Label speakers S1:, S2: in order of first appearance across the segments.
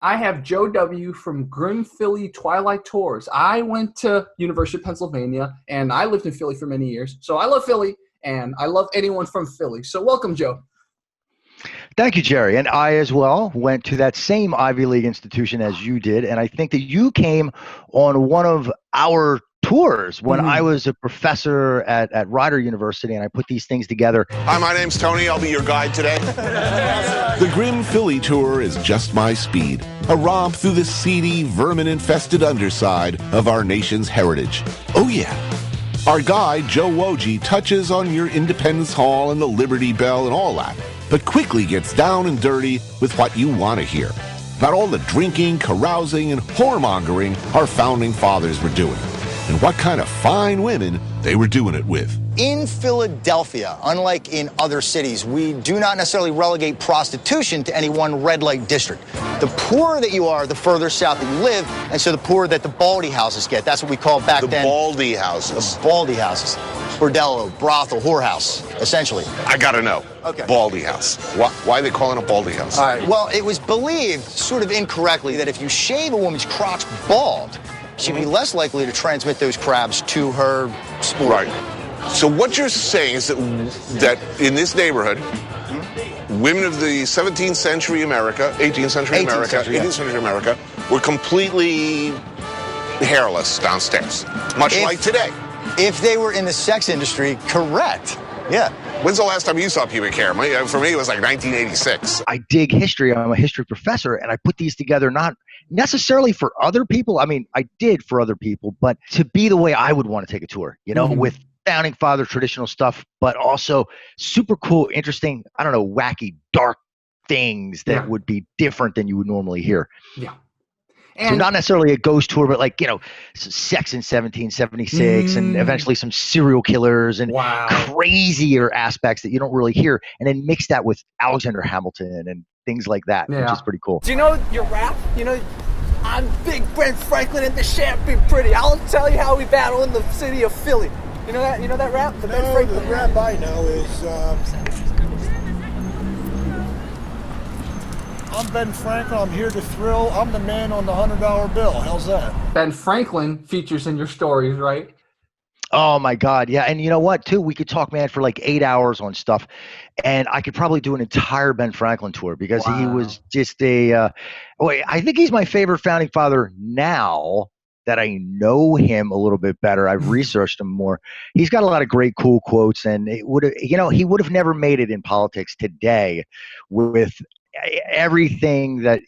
S1: I have Joe W. from Grim Philly Twilight Tours. I went to University of Pennsylvania, and I lived in Philly for many years. So I love Philly, and I love anyone from Philly. So welcome, Joe.
S2: Thank you, Jerry. And I as well went to that same Ivy League institution as you did. And I think that you came on one of our tours when I was a professor at Rider University, and I put these things together.
S3: Hi, my name's Tony. I'll be your guide today. The Grim Philly Tour is just my speed. A romp through the seedy, vermin-infested underside of our nation's heritage. Oh, yeah. Our guide, Joe Wojie, touches on your Independence Hall and the Liberty Bell and all that, but quickly gets down and dirty with what you want to hear. About all the drinking, carousing, and whoremongering our founding fathers were doing, and what kind of fine women they were doing it with.
S4: In Philadelphia, unlike in other cities, we do not necessarily relegate prostitution to any one red light district. The poorer that you are, the further south that you live, and so the poorer that the baldy houses get. That's what we called back then.
S3: The baldy houses.
S4: The baldy houses. Bordello, brothel, whorehouse, essentially.
S3: I gotta know.
S4: Okay.
S3: Baldy house. Why are they calling it a baldy house?
S4: All right. Well, it was believed, sort of incorrectly, that if you shave a woman's crotch bald, she'd be less likely to transmit those crabs to her sport.
S3: Right. So what you're saying is that in this neighborhood, women of the 17th century America, 18th century America, 18th century America, were completely hairless downstairs, much like today.
S4: If they were in the sex industry, correct. Yeah.
S3: When's the last time you saw pubic hair? For me, it was like 1986.
S2: I dig history. I'm a history professor, and I put these together not necessarily for other people. I mean, I did for other people, but to be the way I would want to take a tour, with founding father traditional stuff, but also super cool, interesting, I don't know, wacky, dark things that would be different than you would normally hear.
S1: Yeah.
S2: So not necessarily a ghost tour, but like, sex in 1776 and eventually some serial killers and crazier aspects that you don't really hear. And then mix that with Alexander Hamilton and things like that, which is pretty cool.
S5: Do you know your rap? I'm Big Ben Franklin and the Champagne Pretty. I'll tell you how we battle in the city of Philly. You know that rap? The Ben Franklin?
S6: The rap I know is I'm Ben Franklin, I'm here to thrill, I'm the man on the $100 bill. How's that?
S1: Ben Franklin features in your stories, right?
S2: Oh my God. Yeah. And you know what too? We could talk, man, for like 8 hours on stuff, and I could probably do an entire Ben Franklin tour because he was just I think he's my favorite founding father now that I know him a little bit better. I've researched him more. He's got a lot of great, cool quotes, and he would have never made it in politics today with everything that,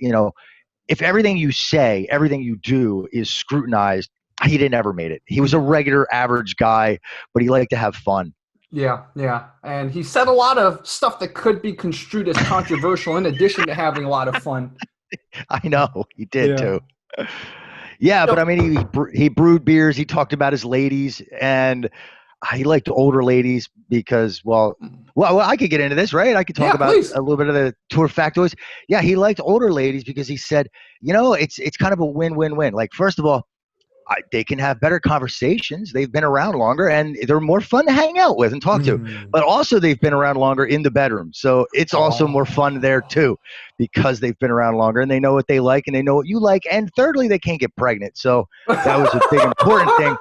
S2: if everything you say, everything you do is scrutinized, he didn't ever made it. He was a regular average guy, but he liked to have fun.
S1: Yeah. And he said a lot of stuff that could be construed as controversial in addition to having a lot of fun.
S2: I know, he did too. Yeah, but I mean, he brewed beers. He talked about his ladies, and he liked older ladies because, well, I could get into this, right? I could talk about a little bit of the tour factoids. Yeah, he liked older ladies because he said, it's kind of a win-win-win. Like, first of all, they can have better conversations. They've been around longer, and they're more fun to hang out with and talk to. But also, they've been around longer in the bedroom, so it's also more fun there too, because they've been around longer and they know what they like and they know what you like. And thirdly, they can't get pregnant. So that was a big important thing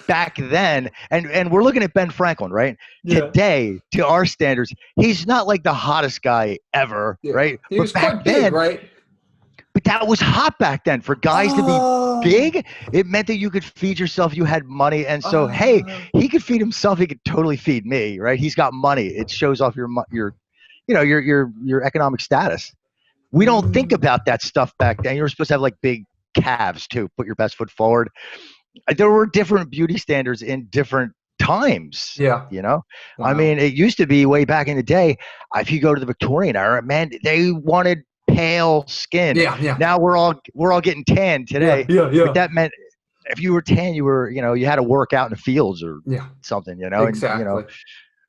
S2: back then. And we're looking at Ben Franklin, right? Yeah. Today, to our standards, he's not like the hottest guy ever, right?
S1: He was quite big, right?
S2: But that was hot back then. For guys to be big, it meant that you could feed yourself. You had money. And so, hey, he could feed himself. He could totally feed me, right? He's got money. It shows off your economic status. We don't think about that stuff back then. You were supposed to have like big calves too. Put your best foot forward. There were different beauty standards in different times.
S1: Yeah.
S2: Wow. I mean, it used to be way back in the day. If you go to the Victorian era, man, they wanted pale skin.
S1: Yeah.
S2: Now we're all getting tan today.
S1: Yeah.
S2: But that meant if you were tan, you were, you had to work out in the fields or something,
S1: Exactly.
S2: And,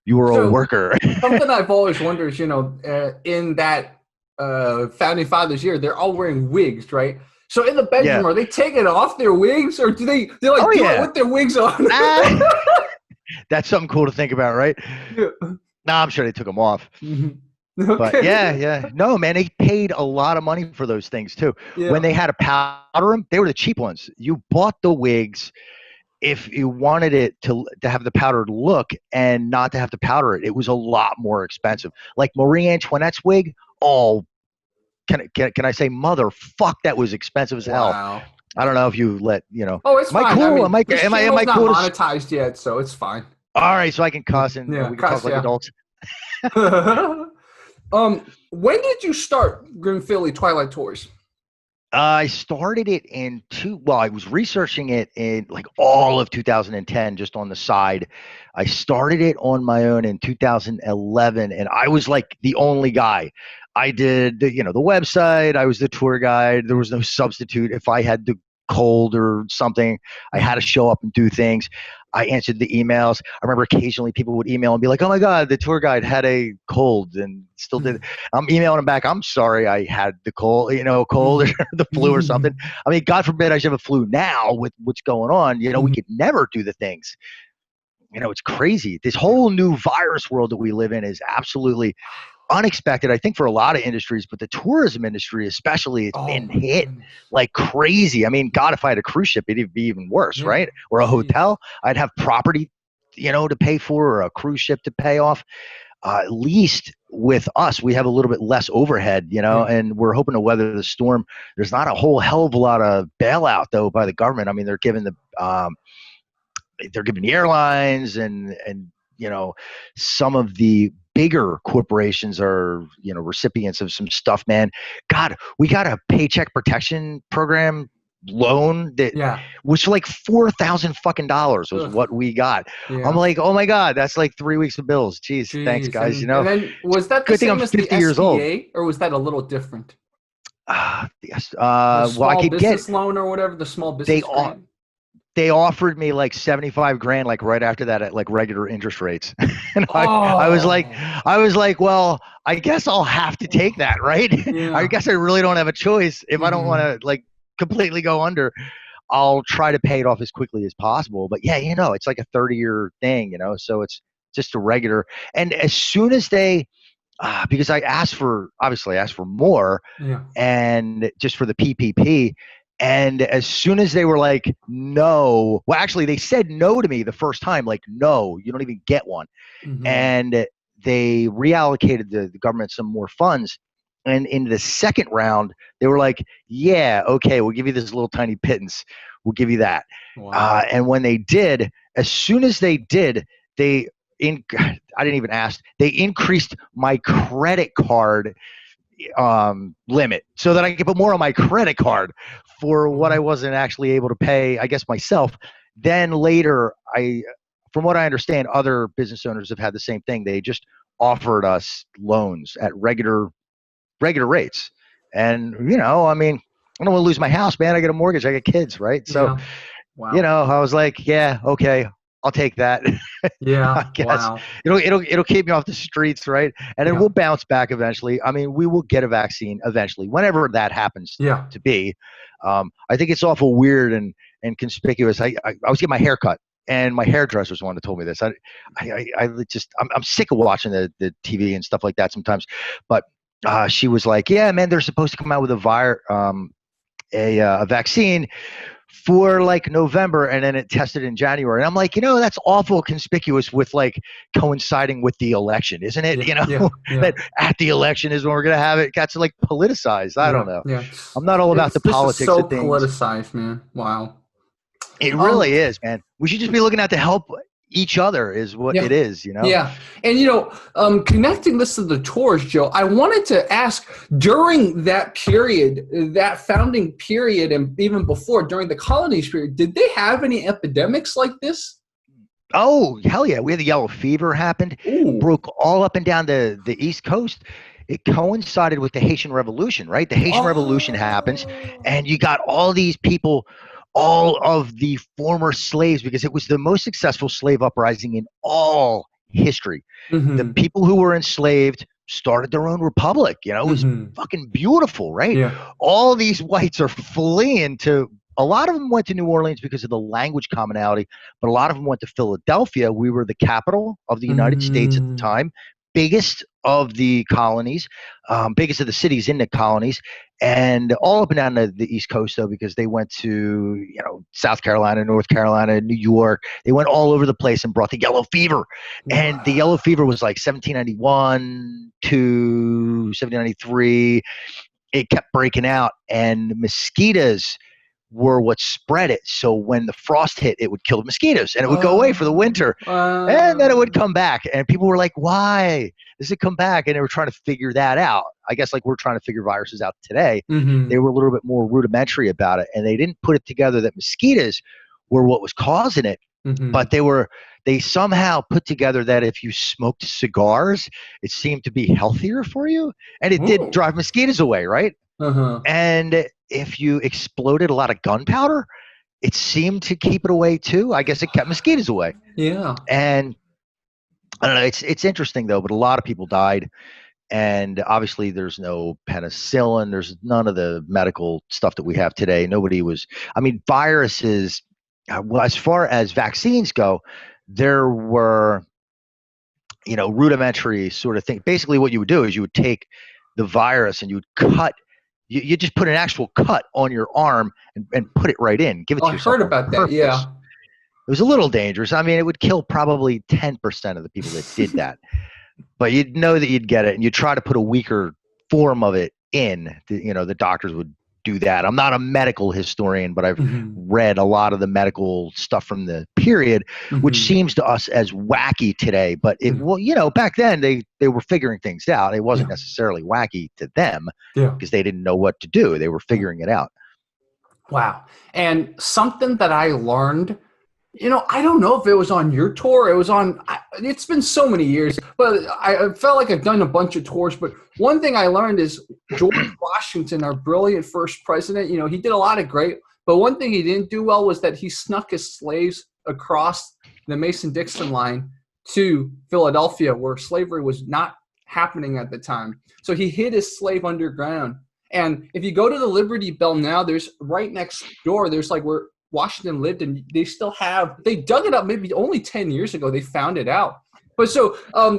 S2: you were a worker.
S1: Something I've always wondered is, in that founding fathers year, they're all wearing wigs, right? So in the bedroom, are they taking off their wigs, or do they do it with their wigs on?
S2: That's something cool to think about, right?
S1: Yeah.
S2: No, I'm sure they took them off.
S1: Mm-hmm.
S2: But yeah. No, man, they paid a lot of money for those things too.
S1: Yeah.
S2: When they had to powder them, they were the cheap ones. You bought the wigs if you wanted it to have the powdered look and not to have to powder it. It was a lot more expensive. Like Marie Antoinette's wig, can I say motherfuck, that was expensive as hell.
S1: Wow.
S2: I don't know if you
S1: Oh, it's fine.
S2: Cool?
S1: I mean,
S2: am I
S1: not
S2: cool?
S1: monetized yet, so it's fine.
S2: All right, so I can cuss and we can talk like adults.
S1: When did you start Grim Philly Twilight Tours?
S2: I started it I was researching it in like all of 2010, just on the side. I started it on my own in 2011, and I was like the only guy. I did, the website. I was the tour guide. There was no substitute. If I had the cold or something, I had to show up and do things. I answered the emails. I remember occasionally people would email and be like, "Oh my God, the tour guide had a cold and still did." I'm emailing them back. I'm sorry, I had the cold, cold or the flu or something. I mean, God forbid I should have a flu now with what's going on. We could never do the things. It's crazy. This whole new virus world that we live in is absolutely unexpected, I think, for a lot of industries, but the tourism industry especially, it's been hit like crazy. I mean, God, if I had a cruise ship, it'd be even worse, right? Or a hotel, I'd have property, to pay for, or a cruise ship to pay off. At least with us, we have a little bit less overhead, and we're hoping to weather the storm. There's not a whole hell of a lot of bailout though by the government. I mean, they're giving the airlines and some of the bigger corporations are, recipients of some stuff, man. God, we got a Paycheck Protection Program loan that was for like $4,000 fucking dollars was what we got. Yeah. I'm like, oh my God, that's like 3 weeks of bills. Jeez. Thanks, guys.
S1: And then was that the
S2: good
S1: same
S2: thing I'm
S1: as
S2: 50
S1: the
S2: years old,
S1: or was that a little different?
S2: Yes.
S1: Well, I could get loan or whatever, the small business grant.
S2: They offered me like $75,000 like right after that at like regular interest rates. And I was like, well, I guess I'll have to take that, right? Yeah. I guess I really don't have a choice. If I don't want to like completely go under, I'll try to pay it off as quickly as possible. But yeah, it's like a 30-year thing, so it's just a regular. And as soon as they because I asked for more and just for the PPP. And as soon as they were like, no, well, actually they said no to me the first time, like, no, you don't even get one. And they reallocated the government some more funds. And in the second round, they were like, yeah, okay, we'll give you this little tiny pittance. We'll give you that. Wow. And when they did, as soon as they did, I didn't even ask, they increased my credit card limit so that I could put more on my credit card for what I wasn't actually able to pay, I guess, myself. Then later, from what I understand, other business owners have had the same thing. They just offered us loans at regular rates. And, I mean, I don't want to lose my house, man. I got a mortgage. I got kids, right? So, I was like, yeah, okay, I'll take that. Yeah, I guess. Wow. It'll keep me off the streets, right? And then we'll bounce back eventually. I mean, we will get a vaccine eventually, whenever that happens to be. I think it's awful weird and conspicuous. I was getting my hair cut, and my hairdresser's the one that told me this. I'm sick of watching the TV and stuff like that sometimes. But she was like, yeah, man, they're supposed to come out with a vaccine for like November, and then it tested in January. And I'm like, that's awful conspicuous with like coinciding with the election, isn't it? That at the election is when we're going to have it. It got to like politicized. I don't know. Yeah. I'm not all about the politics of things.
S1: This is so politicized, man. Wow.
S2: It really is, man. We should just be looking out to help each other is what it is,
S1: Yeah. And, connecting this to the tours, Joe, I wanted to ask, during that period, that founding period, and even before, during the colonies period, did they have any epidemics like this?
S2: Oh, hell yeah. We had the yellow fever happened. Ooh. Broke all up and down the East Coast. It coincided with the Haitian Revolution, right? The Haitian Revolution happens, and you got all these people, all of the former slaves, because it was the most successful slave uprising in all history. The people who were enslaved started their own republic. It was fucking beautiful, right? Yeah. All these whites are fleeing to, a lot of them went to New Orleans because of the language commonality, but a lot of them went to Philadelphia. We were the capital of the United States at the time, biggest of the colonies, biggest of the cities in the colonies, and all up and down the East Coast, though, because they went to, South Carolina, North Carolina, New York. They went all over the place and brought the yellow fever. And the yellow fever was like 1791 to 1793. It kept breaking out, and mosquitoes were what spread it. So when the frost hit, it would kill the mosquitoes, and it would go away for the winter. And then it would come back, and people were like, why does it come back? And they were trying to figure that out. I guess like we're trying to figure viruses out today. They were a little bit more rudimentary about it, and they didn't put it together that mosquitoes were what was causing it. But they somehow put together that if you smoked cigars, it seemed to be healthier for you, and it did drive mosquitoes away, right? And if you exploded a lot of gunpowder, it seemed to keep it away too. I guess it kept mosquitoes away.
S1: Yeah.
S2: And I don't know. It's interesting though, but a lot of people died. And obviously there's no penicillin. There's none of the medical stuff that we have today. Viruses, well, as far as vaccines go, there were, rudimentary sort of thing. Basically what you would do is you would take the virus and you would cut, you just put an actual cut on your arm and put it right in. Give it to yourself.
S1: I heard about that, yeah.
S2: It was a little dangerous. It would kill probably 10% of the people that did that. But you'd know that you'd get it, and you try to put a weaker form of it in. The doctors would do that. I'm not a medical historian, but I've read a lot of the medical stuff from the period, which seems to us as wacky today. But back then they were figuring things out. It wasn't necessarily wacky to them because they didn't know what to do. They were figuring it out.
S1: Wow. And something that I learned, I don't know if it was on your tour. It's been so many years, but I felt like I've done a bunch of tours. But one thing I learned is George Washington, our brilliant first president, he did a lot of great, but one thing he didn't do well was that he snuck his slaves across the Mason-Dixon line to Philadelphia, where slavery was not happening at the time. So he hid his slave underground. And if you go to the Liberty Bell now, there's right next door, there's like where Washington lived, and they dug it up maybe only 10 years ago. They found it out. But so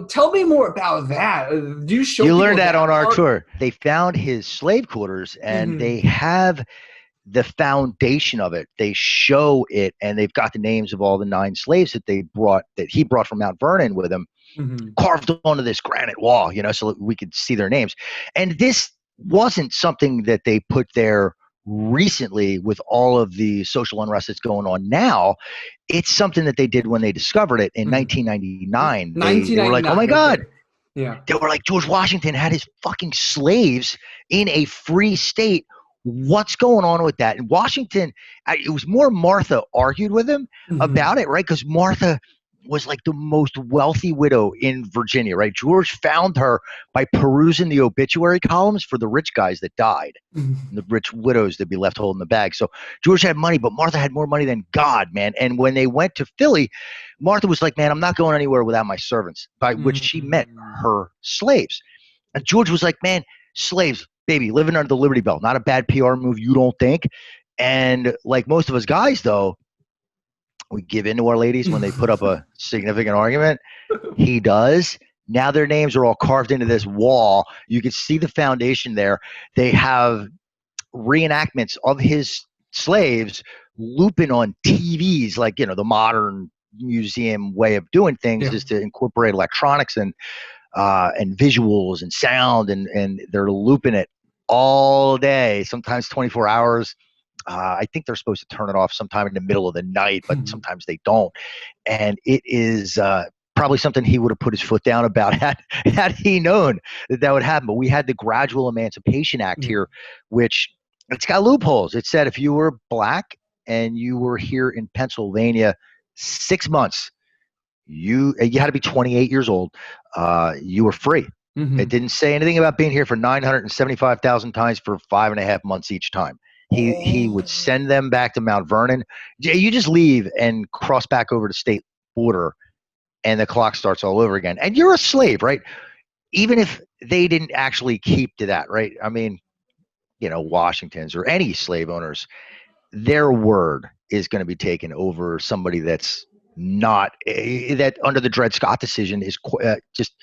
S1: tell me more about that. You
S2: learned that on our tour. They found his slave quarters, and they have the foundation of it. They show it, and they've got the names of all the 9 slaves that he brought from Mount Vernon with him, carved onto this granite wall, so that we could see their names. And this wasn't something that they put there recently with all of the social unrest that's going on now. It's something that they did when they discovered it in 1999. They were like, oh my God.
S1: Yeah.
S2: They were like, George Washington had his fucking slaves in a free state. What's going on with that? And Washington, it was more Martha argued with him about it, right? Because Martha was like the most wealthy widow in Virginia, right? George found her by perusing the obituary columns for the rich guys that died, and the rich widows that'd be left holding the bag. So George had money, but Martha had more money than God, man. And when they went to Philly, Martha was like, man, I'm not going anywhere without my servants, by which she meant her slaves. And George was like, man, slaves, baby, living under the Liberty Bell, not a bad PR move, you don't think? And like most of us guys, though, we give in to our ladies when they put up a significant argument. He does. Now their names are all carved into this wall. You can see the foundation there. They have reenactments of his slaves looping on TVs, like, the modern museum way of doing things is to incorporate electronics and visuals and sound, and they're looping it all day, sometimes 24 hours. I think they're supposed to turn it off sometime in the middle of the night, but sometimes they don't. And it is probably something he would have put his foot down about had he known that would happen. But we had the Gradual Emancipation Act here, which it's got loopholes. It said if you were black and you were here in Pennsylvania 6 months, you had to be 28 years old. You were free. It didn't say anything about being here for 975,000 times for 5.5 months each time. He would send them back to Mount Vernon. You just leave and cross back over the state border, and the clock starts all over again. And you're a slave, right? Even if they didn't actually keep to that, right? Washington's or any slave owners, their word is going to be taken over somebody that's not, that under the Dred Scott decision is just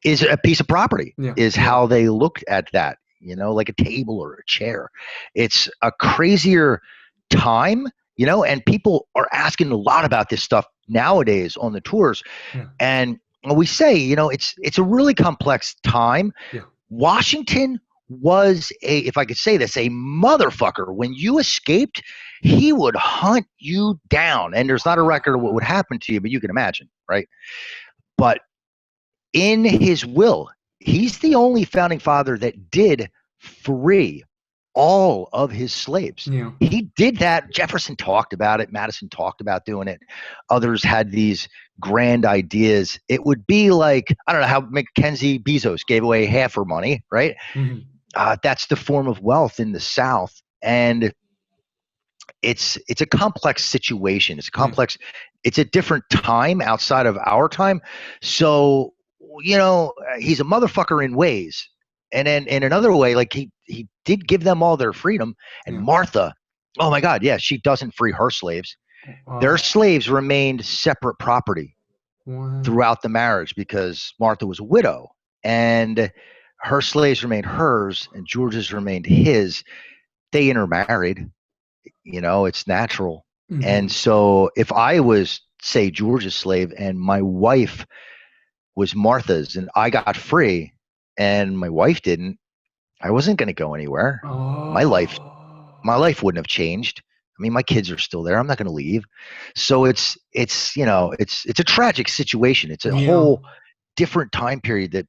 S2: is a piece of property,
S1: Yeah.
S2: is how they looked at that, like a table or a chair. It's a crazier time, and people are asking a lot about this stuff nowadays on the tours.
S1: Yeah.
S2: And we say, it's a really complex time.
S1: Yeah.
S2: Washington was if I could say this, a motherfucker. When you escaped, he would hunt you down. And there's not a record of what would happen to you, but you can imagine, right? But in his will, he's the only founding father that did free all of his slaves.
S1: Yeah.
S2: He did that. Jefferson talked about it. Madison talked about doing it. Others had these grand ideas. It would be like, I don't know how Mackenzie Bezos gave away half her money, right?
S1: Mm-hmm.
S2: That's the form of wealth in the South. And it's a complex situation. It's complex. It's a different time outside of our time. So, he's a motherfucker in ways. And then in another way, like he did give them all their freedom. And Martha, oh my God, yeah, she doesn't free her slaves. Their slaves remained separate property throughout the marriage because Martha was a widow. And her slaves remained hers and George's remained his. They intermarried. It's natural.
S1: Mm-hmm.
S2: And so if I was, say, George's slave and my wife was Martha's and I got free and my wife didn't, I wasn't going to go anywhere.
S1: Oh.
S2: My life wouldn't have changed. I mean, my kids are still there. I'm not going to leave. So it's a tragic situation. It's a whole different time period that,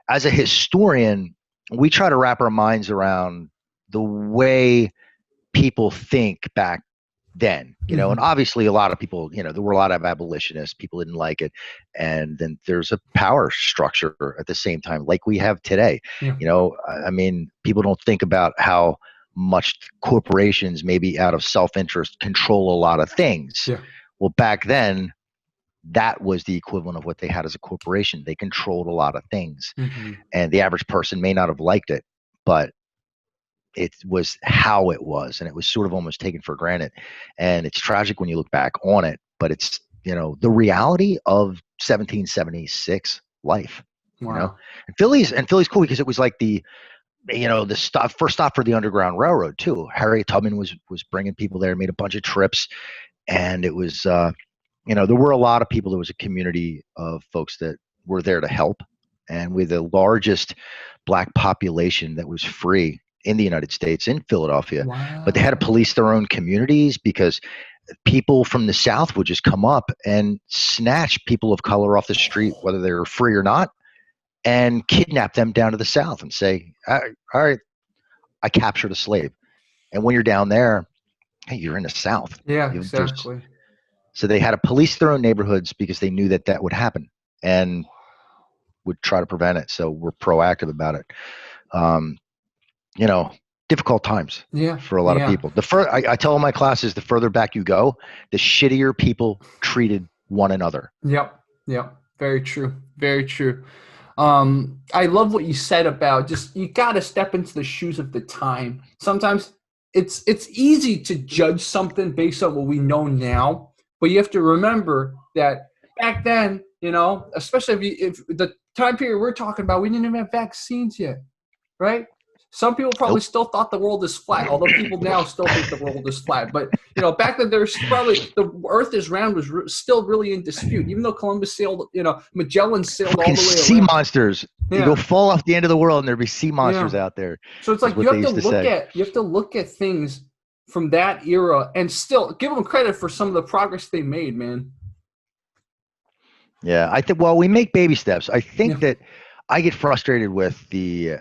S2: as a historian, we try to wrap our minds around the way people think back then, and obviously a lot of people, there were a lot of abolitionists. People didn't like it. And then there's a power structure at the same time, like we have today.
S1: Yeah.
S2: I mean, people don't think about how much corporations, maybe out of self-interest, control a lot of things.
S1: Yeah.
S2: Well, back then, that was the equivalent of what they had as a corporation. They controlled a lot of things.
S1: Mm-hmm.
S2: And the average person may not have liked it, but it was how it was, and it was sort of almost taken for granted. And it's tragic when you look back on it, but it's, the reality of 1776 life.
S1: Wow.
S2: And Philly's cool because it was like the first stop for the Underground Railroad too. Harriet Tubman was bringing people there, made a bunch of trips, and it was there were a lot of people. There was a community of folks that were there to help, and with the largest Black population that was free in the United States, in Philadelphia.
S1: Wow.
S2: But they had to police their own communities because people from the South would just come up and snatch people of color off the street, whether they were free or not, and kidnap them down to the South and say, all right, I captured a slave. And when you're down there, hey, you're in the South.
S1: Yeah, exactly.
S2: So they had to police their own neighborhoods because they knew that would happen and would try to prevent it. So we're proactive about it. Difficult times for a lot of people. I tell all my classes, the further back you go, the shittier people treated one another.
S1: Yep. Very true. Very true. I love what you said about just, you got to step into the shoes of the time. Sometimes it's easy to judge something based on what we know now, but you have to remember that back then, especially if the time period we're talking about, we didn't even have vaccines yet, right? Some people probably still thought the world is flat, although people now still think the world is flat. But, back then there's probably the earth is round was still really in dispute, even though Columbus sailed, Magellan sailed all the way around. Sea
S2: monsters. Yeah. You go fall off the end of the world and there'd be sea monsters out there.
S1: So it's like you have to look at things from that era and still give them credit for some of the progress they made, man.
S2: Yeah, I think, we make baby steps. I think that I get frustrated with the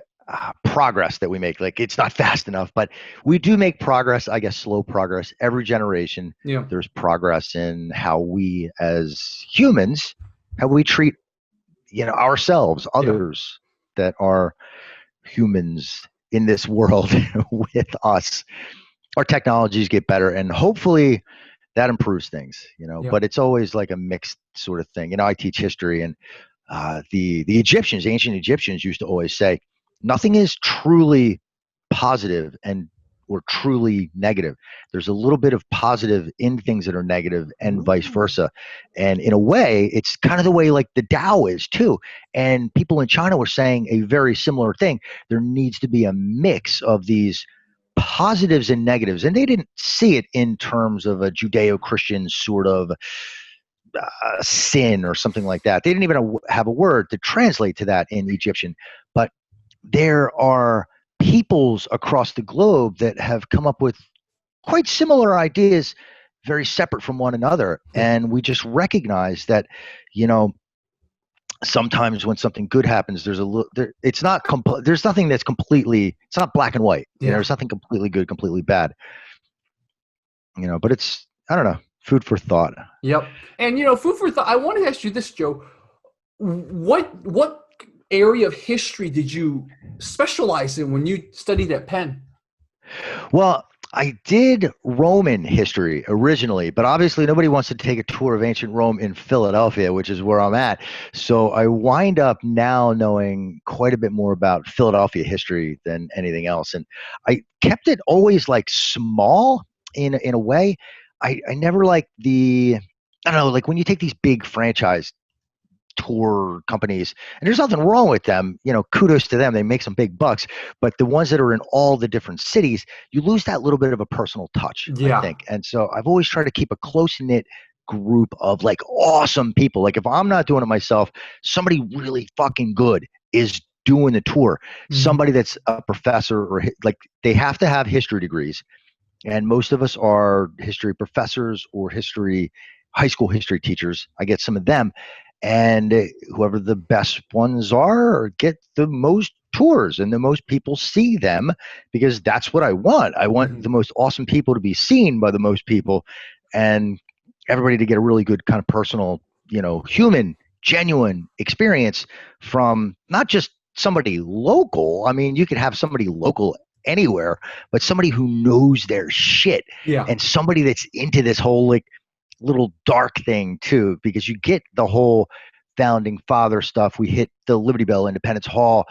S2: progress that we make. Like, it's not fast enough, but we do make progress, I guess slow progress. Every generation, there's progress in how we as humans, how we treat, ourselves, others that are humans in this world with us. Our technologies get better and hopefully that improves things, but it's always like a mixed sort of thing. I teach history, and the Egyptians, ancient Egyptians used to always say, nothing is truly positive and or truly negative. There's a little bit of positive in things that are negative and vice versa. And in a way, it's kind of the way like the Tao is too. And people in China were saying a very similar thing. There needs to be a mix of these positives and negatives. And they didn't see it in terms of a Judeo-Christian sort of sin or something like that. They didn't even have a word to translate to that in Egyptian. But there are peoples across the globe that have come up with quite similar ideas, very separate from one another. And we just recognize that, you know, sometimes when something good happens, there's it's not there's nothing that's completely, it's not black and white. You know, there's nothing completely good, completely bad. You know, but it's, I don't know, food for thought.
S1: Yep. And, you know, food for thought. I want to ask you this, Joe. What area of history did you specialize in when you studied at Penn?
S2: Well, I did Roman history originally, but obviously nobody wants to take a tour of ancient Rome in Philadelphia, which is where I'm at. So I wind up now knowing quite a bit more about Philadelphia history than anything else. And I kept it always like small in a way. I never like I don't know, like when you take these big franchise tour companies, and there's nothing wrong with them, you know, kudos to them, they make some big bucks, but the ones that are in all the different cities, you lose that little bit of a personal touch, I think. And so I've always tried to keep a close-knit group of like awesome people. Like if I'm not doing it myself, somebody really fucking good is doing the tour. Somebody that's a professor, or like they have to have history degrees, and most of us are history professors or high school history teachers. I get some of them. And whoever the best ones are get the most tours and the most people see them, because that's what I want. I want the most awesome people to be seen by the most people, and everybody to get a really good kind of personal, you know, human, genuine experience from not just somebody local. I mean, you could have somebody local anywhere, but somebody who knows their shit, and somebody that's into this whole like little dark thing too, because you get the whole founding father stuff. We hit the Liberty Bell, Independence Hall,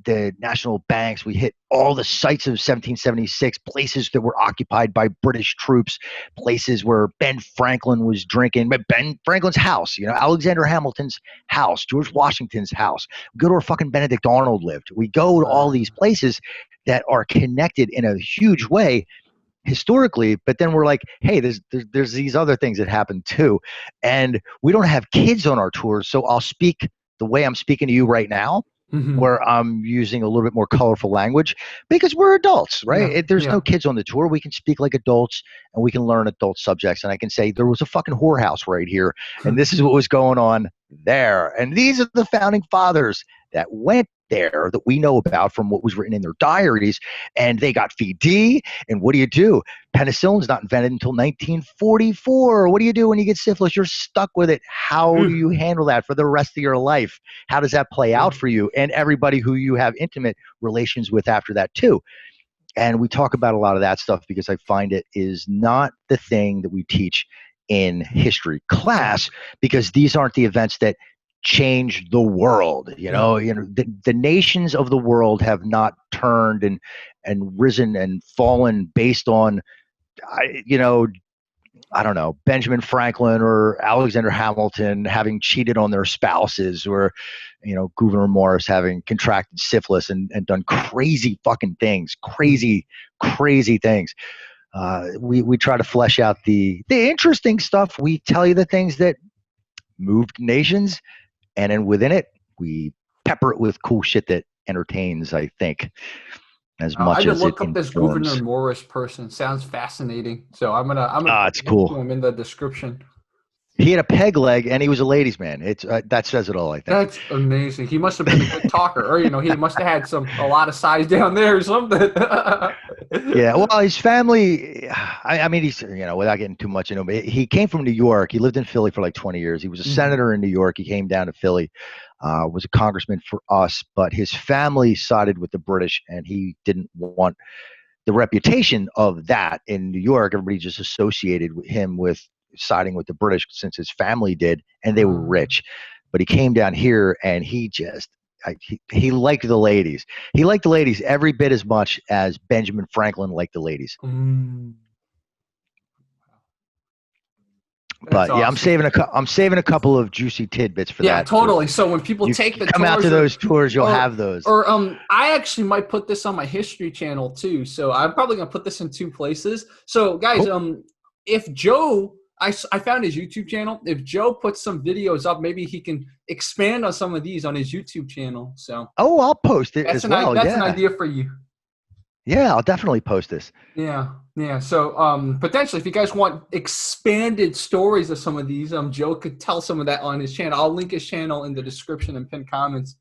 S2: the national banks. We hit all the sites of 1776, places that were occupied by British troops, places where Ben Franklin was drinking, but Ben Franklin's house, you know, Alexander Hamilton's house, George Washington's house. We go to where fucking Benedict Arnold lived. We go to all these places that are connected in a huge way historically, but then we're like, hey, there's these other things that happen too. And we don't have kids on our tours, so I'll speak the way I'm speaking to you right now, where I'm using a little bit more colorful language, because we're adults, right? There's no kids on the tour. We can speak like adults, and we can learn adult subjects. And I can say there was a fucking whorehouse right here, and this is what was going on there. And these are the founding fathers that went there that we know about from what was written in their diaries, and they got VD. And what do? Penicillin's not invented until 1944. What do you do when you get syphilis? You're stuck with it. How do you handle that for the rest of your life? How does that play out for you and everybody who you have intimate relations with after that too? And we talk about a lot of that stuff because I find it is not the thing that we teach in history class, because these aren't the events that change the world. You know, the nations of the world have not turned and risen and fallen based on, I don't know, Benjamin Franklin or Alexander Hamilton having cheated on their spouses, or, you know, Gouverneur Morris having contracted syphilis and done crazy fucking things, crazy things. We try to flesh out the interesting stuff. We tell you the things that moved nations, and then within it, we pepper it with cool shit that entertains, I think, as much as it informs. I
S1: look up this Gouverneur Morris person. Sounds fascinating. So I'm gonna
S2: it's cool.
S1: Him in the description.
S2: He had a peg leg, and he was a ladies' man. It's that says it all, I think.
S1: That's amazing. He must have been a good talker, or he must have had a lot of size down there or something.
S2: Yeah, well, his family. I mean, he's, without getting too much into him, he came from New York. He lived in Philly for like 20 years. He was a senator in New York. He came down to Philly, was a congressman for us, but his family sided with the British, and he didn't want the reputation of that in New York. Everybody just associated him with siding with the British, since his family did, and they were rich. But he came down here and he just he liked the ladies. He liked the ladies every bit as much as Benjamin Franklin liked the ladies. But yeah,
S1: awesome.
S2: I'm saving a couple of juicy tidbits for that.
S1: Yeah, totally. So when people take the
S2: come out to those tours, you'll have those.
S1: Or I actually might put this on my history channel too. So I'm probably gonna put this in 2 places. So guys,
S2: Cool.
S1: If Joe, I found his YouTube channel. If Joe puts some videos up, maybe he can expand on some of these on his YouTube channel. So
S2: I'll post it as well.
S1: That's an idea for you.
S2: Yeah, I'll definitely post this.
S1: Yeah. So potentially, if you guys want expanded stories of some of these, Joe could tell some of that on his channel. I'll link his channel in the description and pinned comments.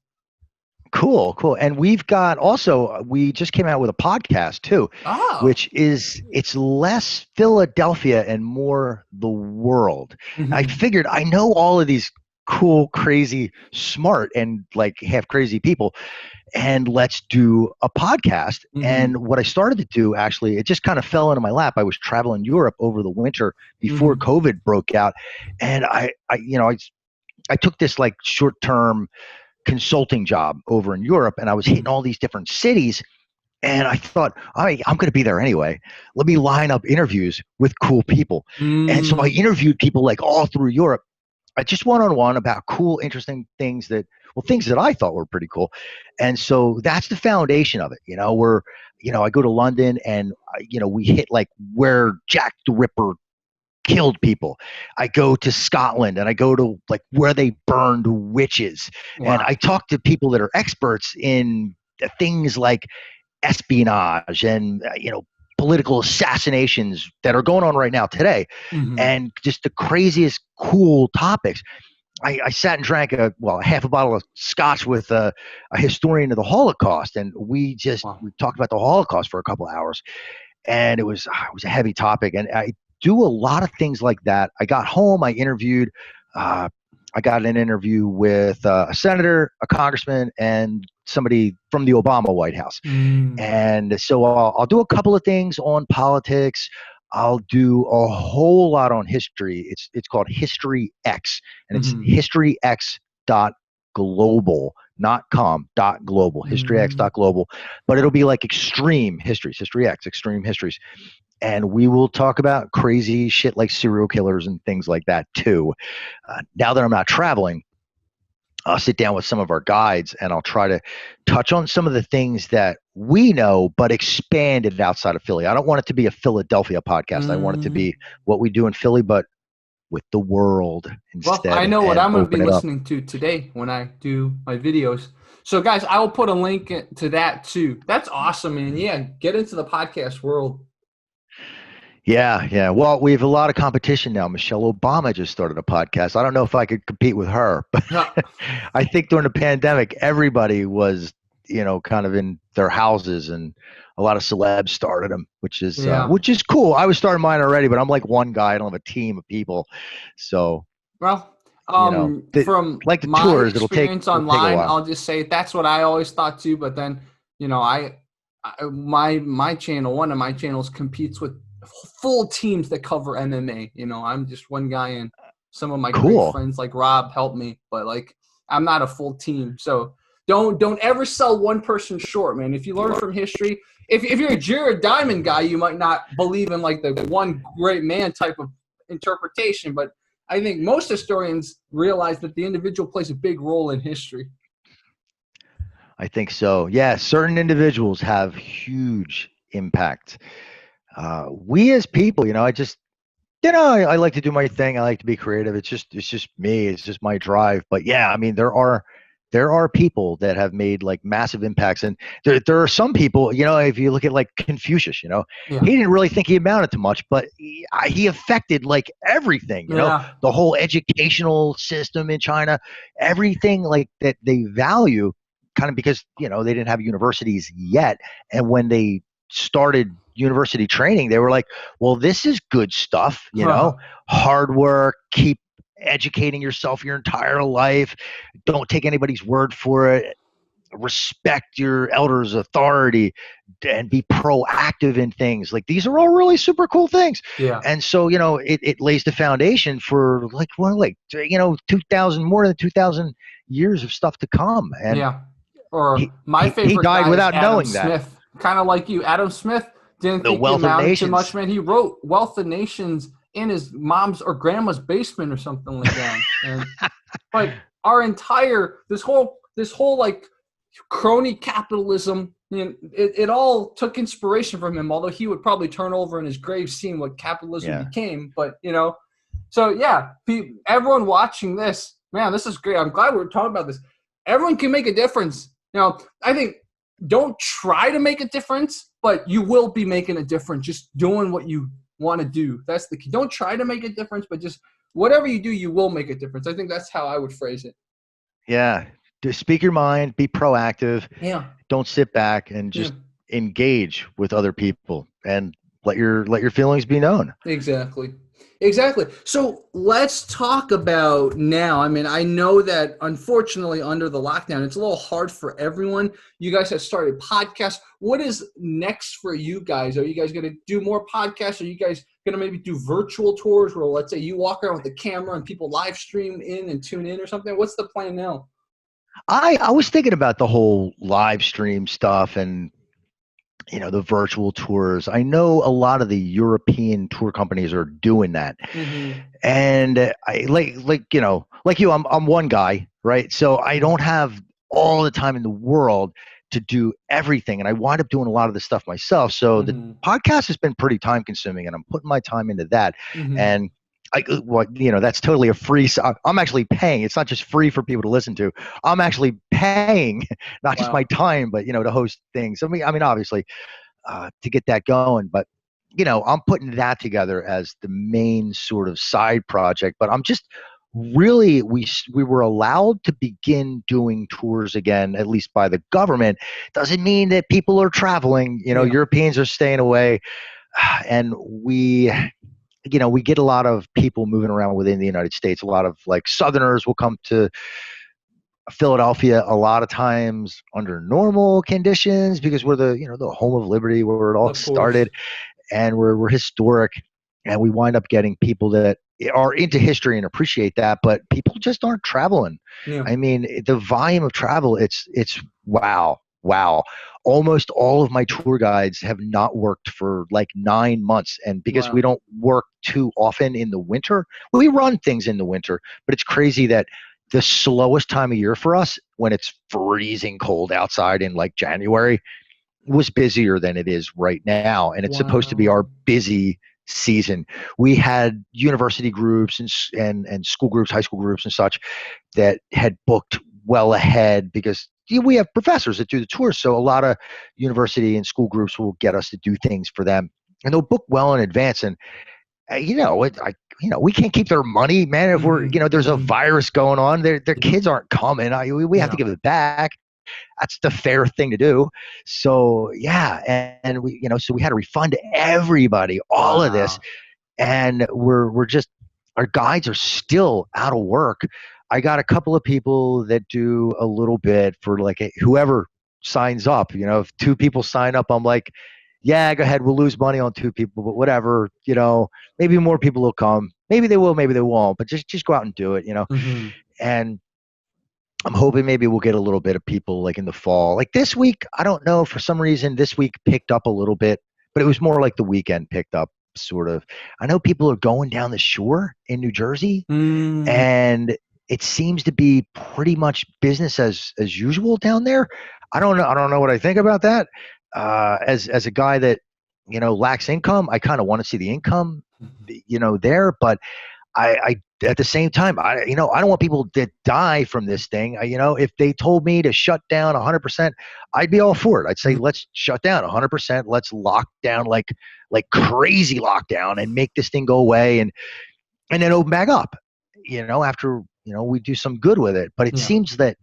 S2: Cool. And we just came out with a podcast too, which is, it's less Philadelphia and more the world.
S1: Mm-hmm.
S2: I figured I know all of these cool, crazy, smart, and like half crazy people, and let's do a podcast.
S1: Mm-hmm.
S2: And what I started to do, actually, it just kind of fell into my lap. I was traveling Europe over the winter before COVID broke out, and I took this like short-term consulting job over in Europe, and I was hitting all these different cities, and I thought, I'm going to be there anyway. Let me line up interviews with cool people. And so I interviewed people like all through Europe. I just one-on-one about cool, interesting things that I thought were pretty cool. And so that's the foundation of it. I go to London, and we hit like where Jack the Ripper killed people. I go to Scotland, and I go to like where they burned witches. Wow. And I talk to people that are experts in things like espionage and political assassinations that are going on right now today, and just the craziest cool topics. I sat and drank half a bottle of scotch with a historian of the Holocaust, and we talked about the Holocaust for a couple of hours, and it was a heavy topic. And I do a lot of things like that. I got home, I interviewed, I got an interview with a senator, a congressman, and somebody from the Obama White House. And so I'll do a couple of things on politics. I'll do a whole lot on history. It's called History X, and it's historyx.global, not com, .global, historyx.global. But it'll be like extreme histories, History X, extreme histories. And we will talk about crazy shit like serial killers and things like that too. Now that I'm not traveling, I'll sit down with some of our guides, and I'll try to touch on some of the things that we know, but expand it outside of Philly. I don't want it to be a Philadelphia podcast. I want it to be what we do in Philly, but with the world instead.
S1: Well, I know what I'm going to be listening to today when I do my videos. So guys, I will put a link to that too. That's awesome, man. Yeah, get into the podcast world.
S2: Yeah. Well, we have a lot of competition now. Michelle Obama just started a podcast. I don't know if I could compete with her, but I think during the pandemic, everybody was, kind of in their houses, and a lot of celebs started them, which is cool. I was starting mine already, but I'm like one guy. I don't have a team of people. So,
S1: from
S2: like the
S1: my
S2: tours,
S1: experience online, I'll just say that's what I always thought too. But then, my channel, one of my channels competes with full teams that cover MMA. I'm just one guy, and some of my great friends like Rob help me, but like I'm not a full team. So don't ever sell one person short, man. If you learn from history, if you're a Jared Diamond guy, you might not believe in like the one great man type of interpretation, but I think most historians realize that the individual plays a big role in history.
S2: I think so. Yeah, certain individuals have huge impact. We as people, I just, I like to do my thing. I like to be creative. It's just me. It's just my drive. But yeah, I mean, there are people that have made like massive impacts, and there are some people, if you look at like Confucius, he didn't really think he amounted to much, but he affected like everything, the whole educational system in China, everything like that they value, kind of because, they didn't have universities yet. And when they started university training, they were like, well, this is good stuff, hard work, keep educating yourself your entire life, don't take anybody's word for it, respect your elders' authority, and be proactive in things. Like, these are all really super cool things.
S1: Yeah.
S2: And so, it lays the foundation for 2,000 years of stuff to come. And
S1: Or my
S2: he
S1: favorite
S2: died
S1: guy
S2: without
S1: is Adam
S2: knowing that.
S1: Smith. Kind of like you. Adam Smith didn't
S2: The
S1: think he
S2: Wealth of
S1: amounted too
S2: Nations.
S1: much, man. He wrote Wealth of Nations in his mom's or grandma's basement or something like that. And, but our entire this whole like crony capitalism, you know, it all took inspiration from him, although he would probably turn over in his grave seeing what capitalism became. But, you know, so yeah, everyone watching this, man, this is great. I'm glad we're talking about this. Everyone can make a difference. You know, I think don't try to make a difference, but you will be making a difference just doing what you want to do. That's the key. Don't try to make a difference, but just whatever you do, you will make a difference. I think that's how I would phrase it.
S2: Yeah. Just speak your mind, be proactive.
S1: Yeah.
S2: Don't sit back and just engage with other people and let your feelings be known.
S1: Exactly. So let's talk about now. I mean, I know that unfortunately under the lockdown, it's a little hard for everyone. You guys have started podcasts. What is next for you guys? Are you guys going to do more podcasts? Are you guys going to maybe do virtual tours where, let's say, you walk around with the camera and people live stream in and tune in or something? What's the plan now?
S2: I was thinking about the whole live stream stuff and, you know, the virtual tours. I know a lot of the European tour companies are doing that.
S1: Mm-hmm.
S2: And I like you know, like you, I'm one guy, right? So I don't have all the time in the world to do everything. And I wind up doing a lot of the stuff myself. So the podcast has been pretty time consuming and I'm putting my time into that. And you know, that's totally a free. I'm actually paying. It's not just free for people to listen to. I'm actually paying, not just my time, but, you know, to host things. I mean, obviously, to get that going. But, you know, I'm putting that together as the main sort of side project. But I'm just really, we were allowed to begin doing tours again, at least by the government. Doesn't mean that people are traveling. You know, Europeans are staying away, and we get a lot of people moving around within the United States. A lot of like Southerners will come to Philadelphia a lot of times under normal conditions because we're the home of liberty, where it all started, and we're historic, and we wind up getting people that are into history and appreciate that, but people just aren't traveling. I mean, the volume of travel, it's wow. Almost all of my tour guides have not worked for like 9 months. And because we don't work too often in the winter, we run things in the winter, but it's crazy that the slowest time of year for us, when it's freezing cold outside in like January, was busier than it is right now. And it's supposed to be our busy season. We had university groups and school groups, high school groups and such, that had booked well ahead because we have professors that do the tours. So a lot of university and school groups will get us to do things for them, and they'll book well in advance. And we can't keep their money, man. If we're, there's a virus going on, their kids aren't coming. We have to give it back. That's the fair thing to do. So and we, so we had to refund everybody all of this, and we're just, our guides are still out of work. I got a couple of people that do a little bit for like whoever signs up. If 2 people sign up, I'm like, yeah, go ahead. We'll lose money on 2 people, but whatever. Maybe more people will come. Maybe they will, maybe they won't. But just go out and do it. And I'm hoping maybe we'll get a little bit of people like in the fall. Like this week, I don't know, for some reason this week picked up a little bit, but it was more like the weekend picked up, sort of. I know people are going down the shore in New Jersey, and it seems to be pretty much business as usual down there. I don't know what I think about that. As a guy that lacks income, I kind of want to see the income there, but I at the same time, I don't want people to die from this thing. If they told me to shut down 100%, I'd be all for it. I'd say, let's shut down 100%. Let's lock down like crazy lockdown and make this thing go away and then open back up, after, we do some good with it. But it seems that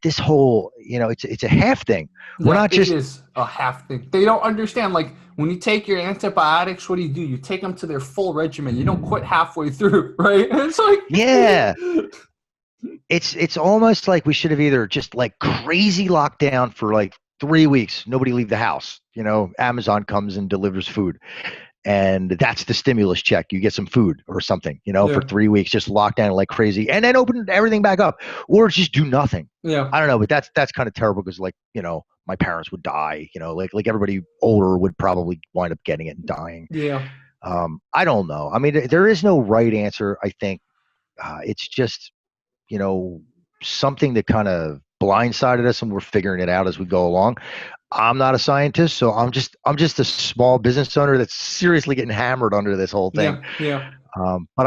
S2: this whole, it's a half thing. We're not just. It is
S1: a half thing. They don't understand. Like when you take your antibiotics, what do? You take them to their full regimen. You don't quit halfway through, right? It's like,
S2: yeah. It's almost like we should have either just like crazy lockdown for like 3 weeks, nobody leave the house. Amazon comes and delivers food. And that's the stimulus check. You get some food or something, for
S1: Yeah.
S2: 3 weeks, just lock down like crazy, and then open everything back up, or just do nothing.
S1: Yeah.
S2: I don't know, but that's kind of terrible because, like, my parents would die, like everybody older would probably wind up getting it and dying.
S1: Yeah.
S2: I don't know. I mean, there is no right answer. I think it's just, something that kind of blindsided us, and we're figuring it out as we go along. I'm not a scientist, so I'm just a small business owner that's seriously getting hammered under this whole thing.
S1: Yeah.
S2: But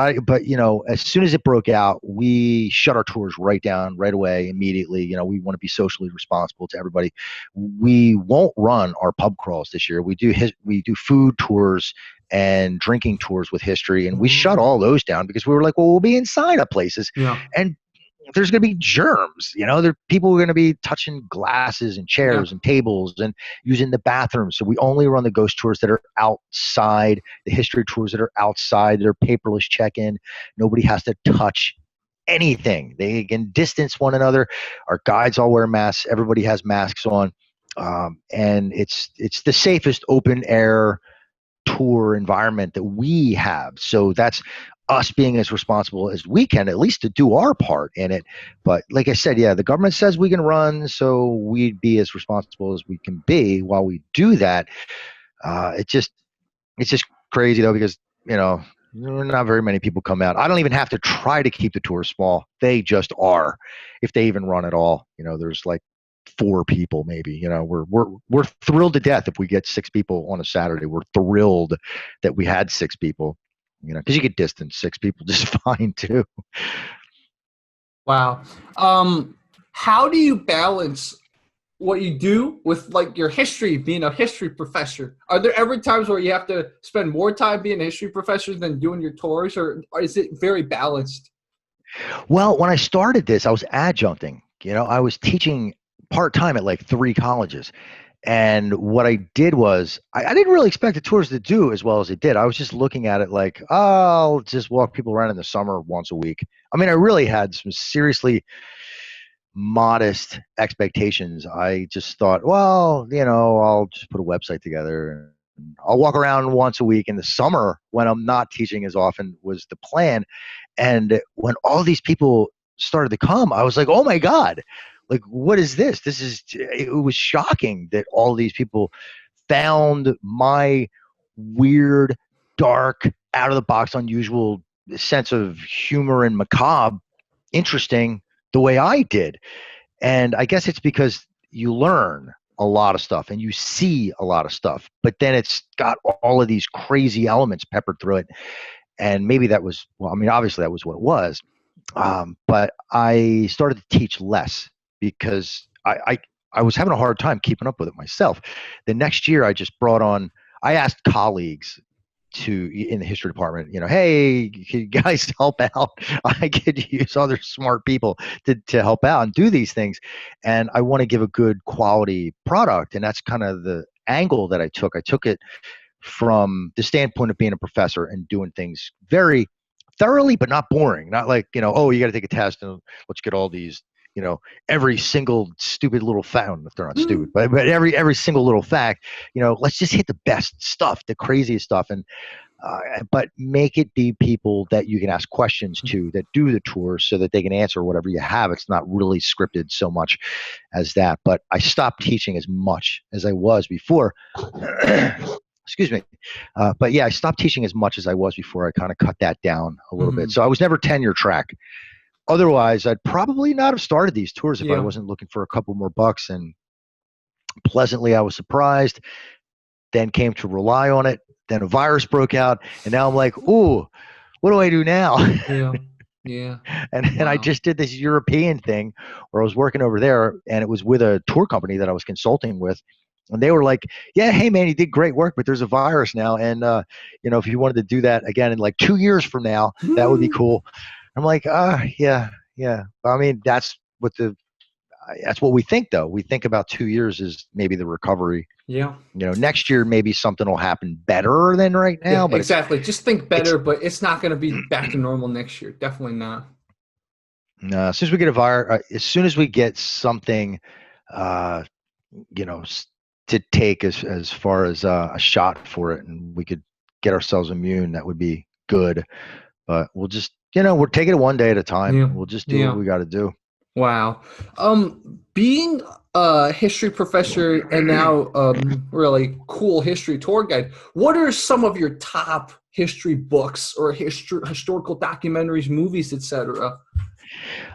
S2: as soon as it broke out, we shut our tours right down right away, immediately. We want to be socially responsible to everybody. We won't run our pub crawls this year. We do food tours and drinking tours with history, and we shut all those down because we were like, well, we'll be inside of places, and there's going to be germs. People are going to be touching glasses and chairs and tables and using the bathrooms. So we only run the ghost tours that are outside, the history tours that are outside. They're paperless check-in. Nobody has to touch anything. They can distance one another. Our guides all wear masks. Everybody has masks on. And it's the safest open air tour environment that we have. So that's us being as responsible as we can, at least to do our part in it. But like I said, the government says we can run, so we'd be as responsible as we can be while we do that. It's just crazy though, because not very many people come out. I don't even have to try to keep the tour small. They just are, if they even run at all. There's like 4 people maybe. We're thrilled to death if we get 6 people on a Saturday. We're thrilled that we had 6 people. Because you could distance 6 people just fine too.
S1: Wow. How do you balance what you do with like your history, being a history professor? Are there ever times where you have to spend more time being a history professor than doing your tours, or is it very balanced?
S2: Well, when I started this, I was adjuncting. I was teaching part-time at like 3 colleges. And what I did was, I didn't really expect the tours to do as well as it did. I was just looking at it like, I'll just walk people around in the summer once a week. I mean, I really had some seriously modest expectations. I just thought, well, I'll just put a website together and I'll walk around once a week in the summer when I'm not teaching as often was the plan. And when all these people started to come, I was like, oh my God. Like, what is this? It was shocking that all these people found my weird, dark, out of the box, unusual sense of humor and macabre interesting the way I did. And I guess it's because you learn a lot of stuff and you see a lot of stuff, but then it's got all of these crazy elements peppered through it. And maybe that was, obviously that was what it was. But I started to teach less, because I was having a hard time keeping up with it myself. The next year, I asked colleagues in the history department, hey, can you guys help out? I could use other smart people to help out and do these things. And I want to give a good quality product. And that's kind of the angle that I took. I took it from the standpoint of being a professor and doing things very thoroughly, but not boring. Not like, oh, you got to take a test and let's get all these, every single stupid little fact, if they're not stupid, but every single little fact, let's just hit the best stuff, the craziest stuff. And, but make it be people that you can ask questions to, that do the tours, so that they can answer whatever you have. It's not really scripted so much as that, but I stopped teaching as much as I was before. Excuse me. But yeah, I stopped teaching as much as I was before. I kind of cut that down a little bit. So I was never tenure track. Otherwise, I'd probably not have started these tours if I wasn't looking for a couple more bucks. And pleasantly, I was surprised, then came to rely on it. Then a virus broke out. And now I'm like, ooh, what do I do now?
S1: Yeah.
S2: And I just did this European thing where I was working over there, and it was with a tour company that I was consulting with. And they were like, yeah, hey man, you did great work, but there's a virus now. And, if you wanted to do that again in like 2 years from now, that would be cool. I'm like, yeah. I mean, that's what we think though. We think about 2 years is maybe the recovery.
S1: Yeah.
S2: Next year, maybe something will happen better than right now.
S1: Yeah,
S2: but
S1: exactly. Just think better, but it's not going to be back to normal next year. Definitely not.
S2: No, as soon as we get a virus, as soon as we get something, to take as far as a shot for it, and we could get ourselves immune, that would be good. But we'll just, we're taking it one day at a time.
S1: Yeah.
S2: We'll just do what we got to do.
S1: Wow. Being a history professor and now really cool history tour guide, what are some of your top history books or historical documentaries, movies, etc.?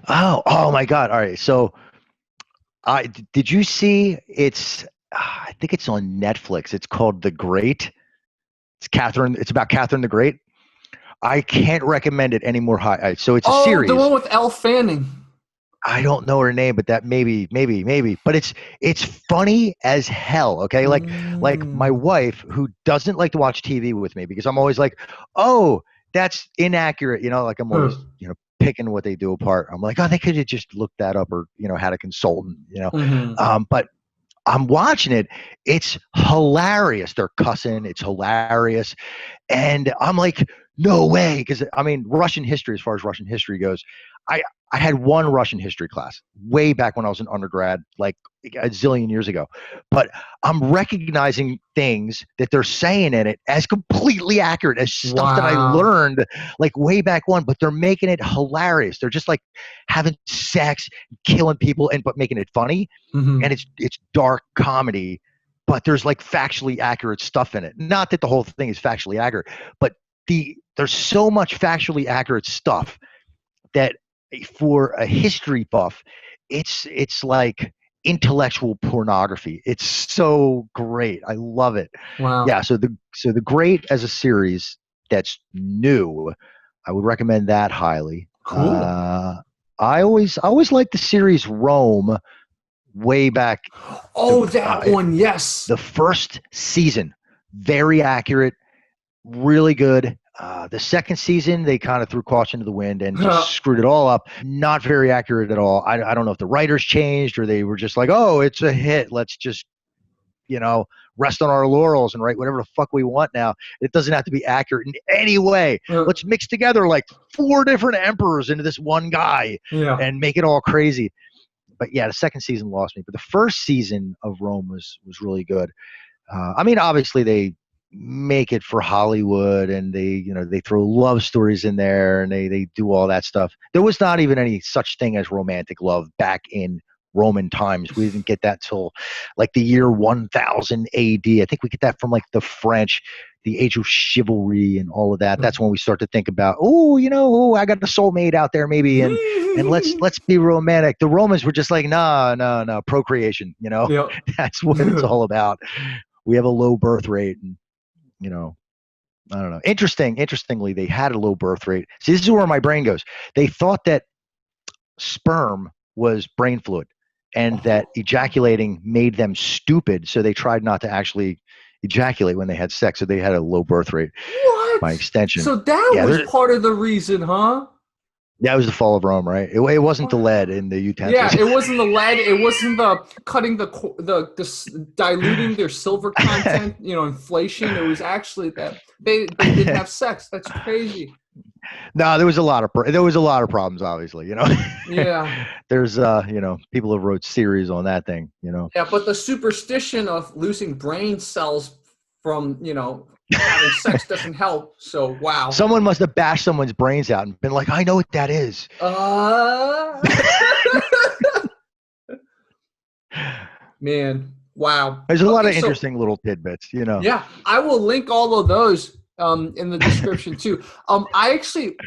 S2: Oh my God. All right. So did you see I think it's on Netflix. It's called The Great. It's about Catherine the Great. I can't recommend it any more high. So it's a series.
S1: The one with Elle Fanning.
S2: I don't know her name, but that maybe. But it's funny as hell. Okay, like my wife, who doesn't like to watch TV with me because I'm always like, oh, that's inaccurate. Like I'm always picking what they do apart. I'm like, oh, they could have just looked that up or had a consultant. But I'm watching it. It's hilarious. They're cussing. It's hilarious, and I'm like, no way, because Russian history, as far as Russian history goes, I had one Russian history class way back when I was an undergrad, like a zillion years ago. But I'm recognizing things that they're saying in it as completely accurate, as stuff that I learned like way back when, but they're making it hilarious. They're just like having sex, killing people, but making it funny. And it's dark comedy, but there's like factually accurate stuff in it. Not that the whole thing is factually accurate, but there's so much factually accurate stuff that for a history buff, it's like intellectual pornography. It's so great. I love it.
S1: Wow.
S2: Yeah. So the Great as a series that's new, I would recommend that highly.
S1: Cool.
S2: I always liked the series Rome way back.
S1: Oh, that one. Yes.
S2: The first season, very accurate, really good. The second season, they kind of threw caution to the wind and just screwed it all up. Not very accurate at all. I don't know if the writers changed or they were just like, oh, it's a hit. Let's just, rest on our laurels and write whatever the fuck we want now. It doesn't have to be accurate in any way. Let's mix together like 4 different emperors into this one guy and make it all crazy. But yeah, the second season lost me. But the first season of Rome was really good. Obviously they make it for Hollywood and they throw love stories in there and they do all that stuff. There was not even any such thing as romantic love back in Roman times. We didn't get that till like the year 1000 AD. I think we get that from like the French, the age of chivalry and all of that. That's when we start to think about, I got a soulmate out there maybe and let's be romantic. The Romans were just like, no, procreation, That's what it's all about. We have a low birth rate and I don't know. Interestingly, they had a low birth rate. See, this is where my brain goes. They thought that sperm was brain fluid and that ejaculating made them stupid. So they tried not to actually ejaculate when they had sex. So they had a low birth rate.
S1: What?
S2: By extension.
S1: So that was part of the reason, huh?
S2: That was the fall of Rome, right? It wasn't the lead in the utensils.
S1: Yeah, it wasn't the lead. It wasn't the cutting the diluting their silver content. Inflation. It was actually that they didn't have sex. That's crazy.
S2: No, there was a lot of problems. Obviously,
S1: Yeah.
S2: There's people have wrote series on that thing.
S1: Yeah, but the superstition of losing brain cells from having sex doesn't help. So wow.
S2: Someone must have bashed someone's brains out and been like, I know what that is.
S1: Man, wow.
S2: There's a lot of interesting little tidbits,
S1: Yeah, I will link all of those in the description too. I actually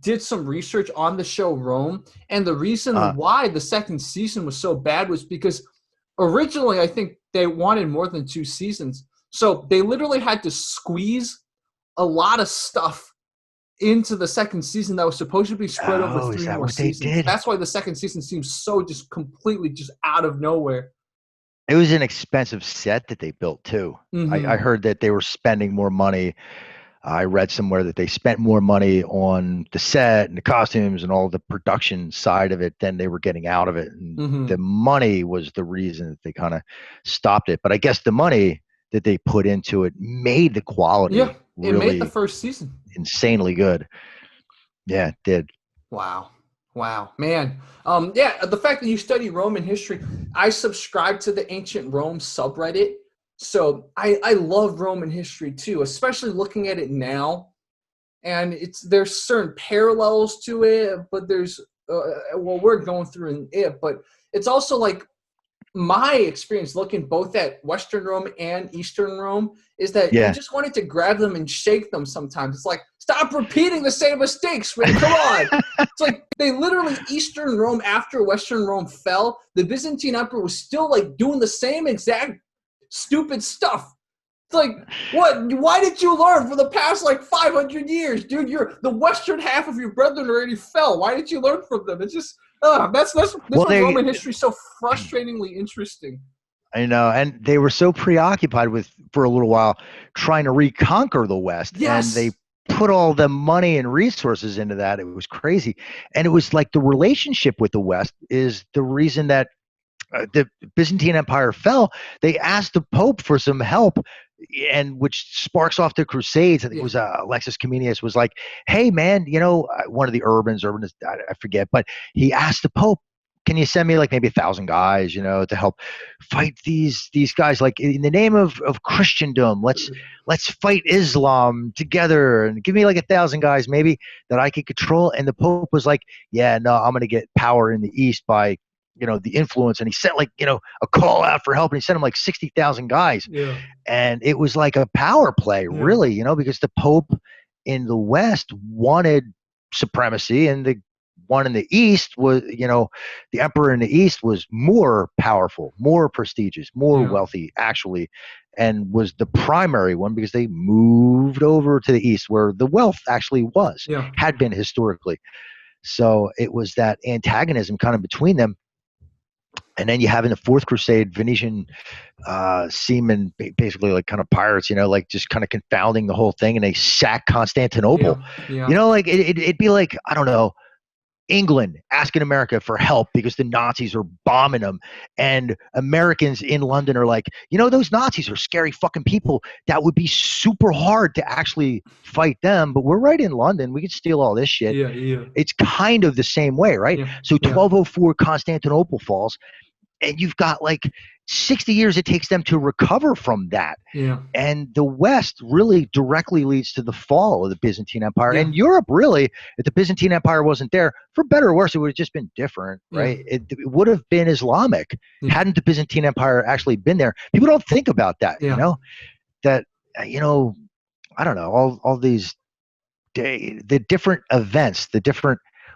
S1: did some research on the show Rome, and the reason why the second season was so bad was because originally I think they wanted more than 2 seasons. So they literally had to squeeze a lot of stuff into the second season that was supposed to be spread over 3 more seasons. That's why the second season seems so just completely just out of nowhere.
S2: It was an expensive set that they built too. I heard that they were spending more money. I read somewhere that they spent more money on the set and the costumes and all the production side of it than they were getting out of it. And the money was the reason that they kind of stopped it. But I guess the money that they put into it made the quality really
S1: made the first season
S2: insanely good. Yeah, it did.
S1: Wow, man. The fact that you study Roman history, I subscribe to the Ancient Rome subreddit So I love Roman history too, especially looking at it now. And there's certain parallels to it, but there's we're going through in it, but it's also like my experience looking both at Western Rome and Eastern Rome is that you just wanted to grab them and shake them sometimes. It's like, stop repeating the same mistakes, man. Come on. It's like they literally, Eastern Rome, after Western Rome fell, the Byzantine Emperor was still like doing the same exact stupid stuff. It's like, what? Why did you learn for the past like 500 years, dude? The Western half of your brethren already fell. Why did you learn from them? It's just, that's what Roman history is so frustratingly interesting.
S2: I know, and they were so preoccupied with, for a little while, trying to reconquer the West, and they put all the money and resources into that. It was crazy, and it was like the relationship with the West is the reason that the Byzantine Empire fell. They asked the Pope for some help, and which sparks off the Crusades. I think it was Alexis Comenius was like, "Hey, man, you know, one of the urbanists, I forget, but he asked the Pope, can you send me like maybe 1,000 guys, you know, to help fight these guys, like in the name of Christendom, let's fight Islam together, and give me like 1,000 guys maybe that I could control." And the Pope was like, "Yeah, no, I'm going to get power in the East by, you know, the influence." And he sent like, you know, a call out for help, and he sent him like 60,000 guys. Yeah. And it was like a power play, really, you know, because the Pope in the West wanted supremacy, and the one in the East was, you know, the emperor in the East was more powerful, more prestigious, more wealthy, actually, and was the primary one because they moved over to the East where the wealth actually had been historically. So it was that antagonism kind of between them. And then you have in the Fourth Crusade, Venetian seamen, basically like kind of pirates, you know, like just kind of confounding the whole thing, and they sack Constantinople. You know, like it'd be like, I don't know, England asking America for help because the Nazis are bombing them, and Americans in London are like, you know, those Nazis are scary fucking people. That would be super hard to actually fight them, but we're right in London. We could steal all this shit. It's kind of the same way, right? So 1204 Constantinople falls, and you've got like 60 years it takes them to recover from that. And the West really directly leads to the fall of the Byzantine Empire. And Europe, really, if the Byzantine Empire wasn't there, for better or worse, it would have just been different, right? It would have been Islamic hadn't the Byzantine Empire actually been there. People don't think about that, you know, that, you know, I don't know, all these the different events,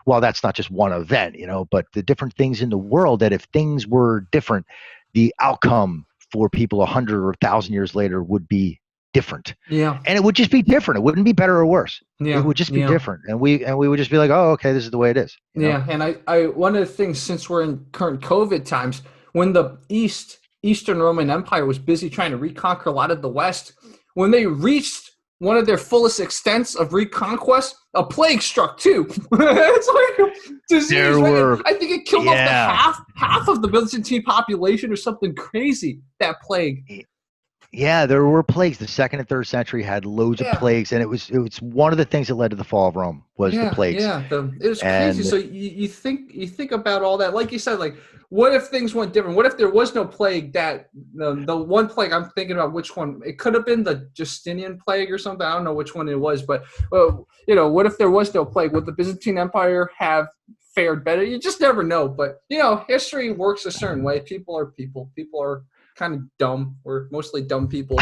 S2: well, that's not just one event, you know, but the different things in the world, that if things were different, the outcome for people 100 or 1,000 years later would be different. And it would just be different. It wouldn't be better or worse. It would just be different. And we would just be like, oh, okay, this is the way it is. You know?
S1: And I one of the things, since we're in current COVID times, when the Eastern Roman Empire was busy trying to reconquer a lot of the West, when they reached one of their fullest extents of reconquest, a plague struck too. It's like a disease. I think it killed off the half of the Byzantine population or something crazy, that plague.
S2: Yeah, there were plagues. The 2nd and 3rd century had loads of plagues, and it was one of the things that led to the fall of Rome was the plagues. It was crazy.
S1: So you think about all that, like you said, like what if things went different? What if there was no plague? That the one plague I'm thinking about, which one? It could have been the Justinian plague or something. I don't know which one it was, but you know, what if there was no plague? Would the Byzantine Empire have fared better? You just never know. But you know, history works a certain way. People are people. People are kind of dumb. We're mostly dumb people.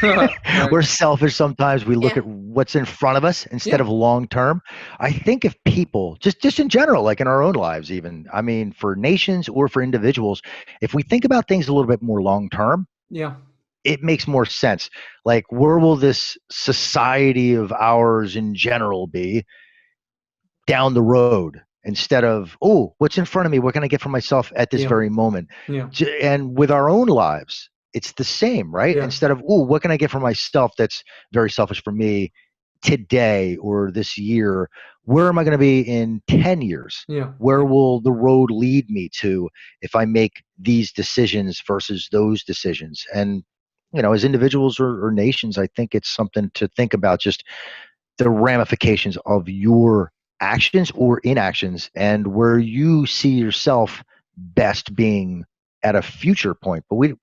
S1: Right.
S2: We're selfish sometimes. We look at what's in front of us instead of long term. I think if people, just in general, like in our own lives even, I mean, for nations or for individuals, if we think about things a little bit more long term, it makes more sense. Like, where will this society of ours in general be down the road? Instead of, oh, what's in front of me? What can I get for myself at this very moment? And with our own lives, it's the same, right? Instead of, oh, what can I get for myself that's very selfish for me today or this year? Where am I going to be in 10 years? Where will the road lead me to if I make these decisions versus those decisions? And, you know, as individuals or nations, I think it's something to think about, just the ramifications of your actions or inactions, and where you see yourself best being at a future point. But we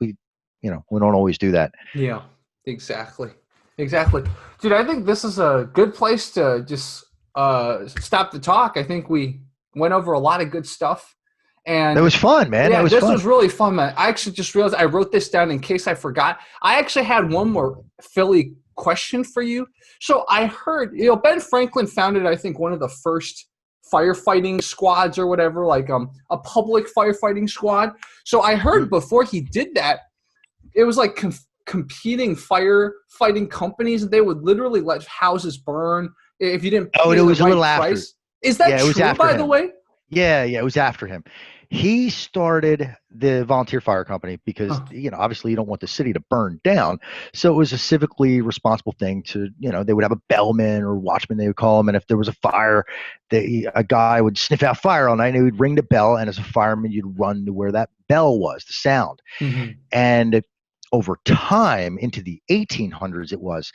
S2: you we don't always do that.
S1: Yeah, exactly. Dude, I think this is a good place to just stop the talk. I think we went over a lot of good stuff. And
S2: that was fun, man.
S1: Yeah,
S2: this
S1: was really fun, man. I actually just realized I wrote this down in case I forgot. I actually had one more Philly question for you. So I heard, Ben Franklin founded, I think, one of the first firefighting squads or whatever, like a public firefighting squad. So I heard before he did that, it was like competing firefighting companies, and they would literally let houses burn if you didn't pay
S2: it was
S1: the
S2: a little
S1: right
S2: after.
S1: price. Is that true, by the way?
S2: Yeah, it was after him. He started the volunteer fire company because, obviously you don't want the city to burn down. So it was a civically responsible thing to, they would have a bellman or watchman, they would call him. And if there was a fire, a guy would sniff out fire all night and he would ring the bell. And as a fireman, you'd run to where that bell was, the sound. Mm-hmm. And over time, into the 1800s,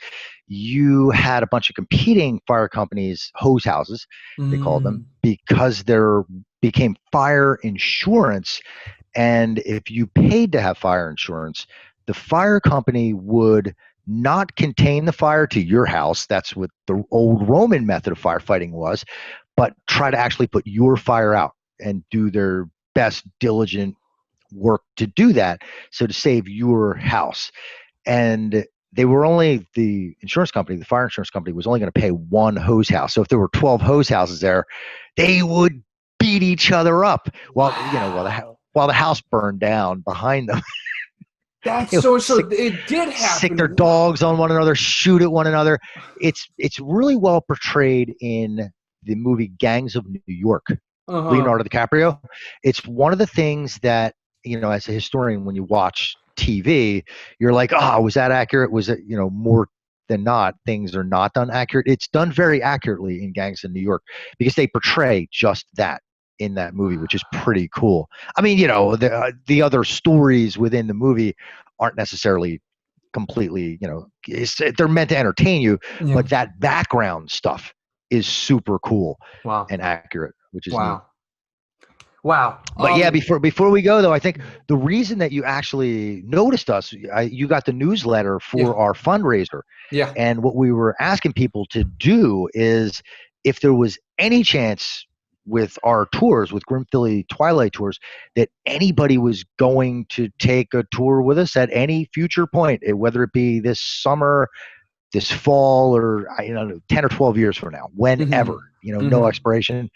S2: you had a bunch of competing fire companies, hose houses, they called them, because there became fire insurance. And if you paid to have fire insurance, the fire company would not contain the fire to your house. That's what the old Roman method of firefighting was, but try to actually put your fire out and do their best diligent work to do that, so to save your house. And they were only, the insurance company, the fire insurance company, was only going to pay one hose house. So if there were 12 hose houses there, they would beat each other up while the house burned down behind them.
S1: That's so it did happen.
S2: Sick their dogs on one another, shoot at one another. It's really well portrayed in the movie Gangs of New York. Leonardo DiCaprio. It's one of the things that, as a historian, when you watch TV, you're like, was that accurate? Was it, more than not, things are not done accurate. It's done very accurately in Gangs of New York because they portray just that in that movie, which is pretty cool. I mean, the other stories within the movie aren't necessarily completely, they're meant to entertain you, but that background stuff is super cool and accurate, which is neat.
S1: Wow.
S2: But before we go though, I think the reason that you actually noticed us, you got the newsletter for our fundraiser. Yeah. And what we were asking people to do is, if there was any chance with our tours, with Grim Philly Twilight tours, that anybody was going to take a tour with us at any future point, whether it be this summer, this fall, or 10 or 12 years from now, whenever, no expiration.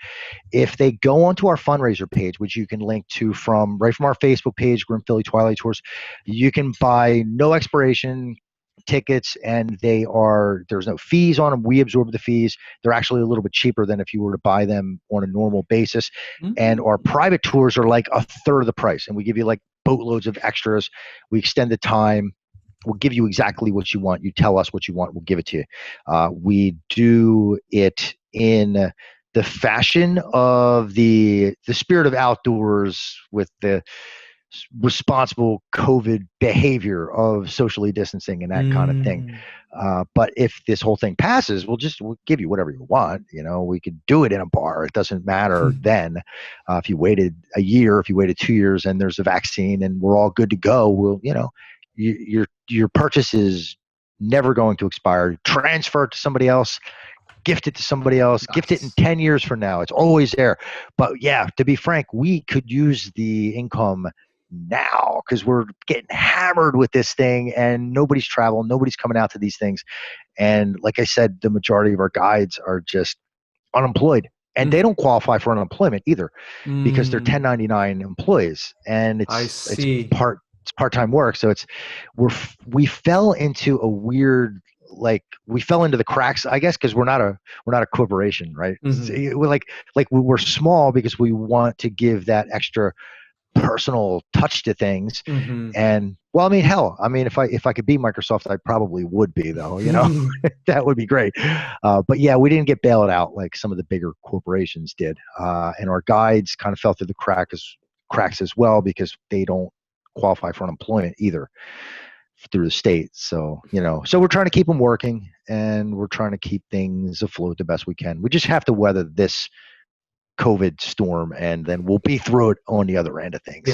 S2: If they go onto our fundraiser page, which you can link to right from our Facebook page, Grim Philly Twilight Tours, you can buy no expiration tickets, and there's no fees on them. We absorb the fees. They're actually a little bit cheaper than if you were to buy them on a normal basis. And our private tours are like a third of the price, and we give you like boatloads of extras. We extend the time. We'll give you exactly what you want. You tell us what you want, we'll give it to you. We do it in the fashion of the spirit of outdoors, with the responsible COVID behavior of socially distancing and that kind of thing. But if this whole thing passes, we'll give you whatever you want. We could do it in a bar. It doesn't matter then. If you waited a year, if you waited 2 years and there's a vaccine and we're all good to go, your purchase is never going to expire. Transfer it to somebody else, gift it to somebody else, gift it in 10 years from now. It's always there. But to be frank, we could use the income now because we're getting hammered with this thing and nobody's traveling, nobody's coming out to these things. And like I said, the majority of our guides are just unemployed. And they don't qualify for unemployment either because they're 1099 employees. And it's part-time work. So we fell into a weird, we fell into the cracks, I guess, because we're not a corporation, right? We're small because we want to give that extra personal touch to things. And if I could be Microsoft, I probably would be, though. That would be great. But we didn't get bailed out like some of the bigger corporations did. And our guides kind of fell through the cracks as well because they don't qualify for unemployment either through the state. So we're trying to keep them working, and we're trying to keep things afloat the best we can. We just have to weather this COVID storm, and then we'll be through it on the other end of things.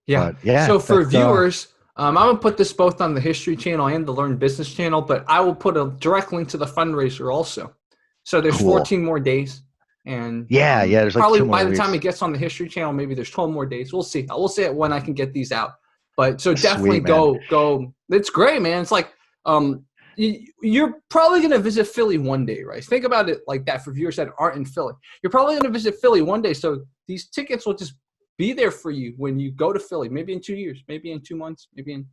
S1: Yeah.
S2: But, yeah.
S1: So for viewers, I'm going to put this both on the History channel and the Learn Business channel, but I will put a direct link to the fundraiser also. So there's 14 more days. And
S2: there's like
S1: probably
S2: 2 more
S1: by the
S2: weeks.
S1: time it gets on the History channel, maybe there's 12 more days. We'll see. We'll see it when I can get these out. But so definitely go. It's great, man. It's like you're probably going to visit Philly one day, right? Think about it like that for viewers that aren't in Philly. You're probably going to visit Philly one day. So these tickets will just be there for you when you go to Philly, maybe in 2 years, maybe in 2 months, maybe in,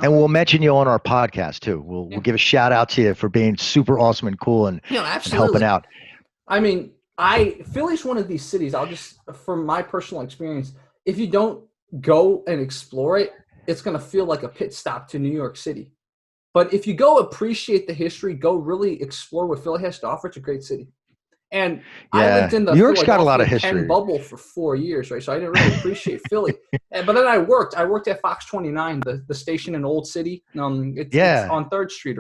S2: And we'll mention you on our podcast too. We'll give a shout out to you for being super awesome and cool and helping out.
S1: I mean, Philly's one of these cities. From my personal experience, if you don't go and explore it, it's going to feel like a pit stop to New York City. But if you go appreciate the history, go really explore what Philly has to offer, it's a great city. And I lived in the
S2: New York's got a lot of history.
S1: bubble for 4 years, right? So I didn't really appreciate Philly. But then I worked at Fox 29, the station in Old City. It's on 3rd Street.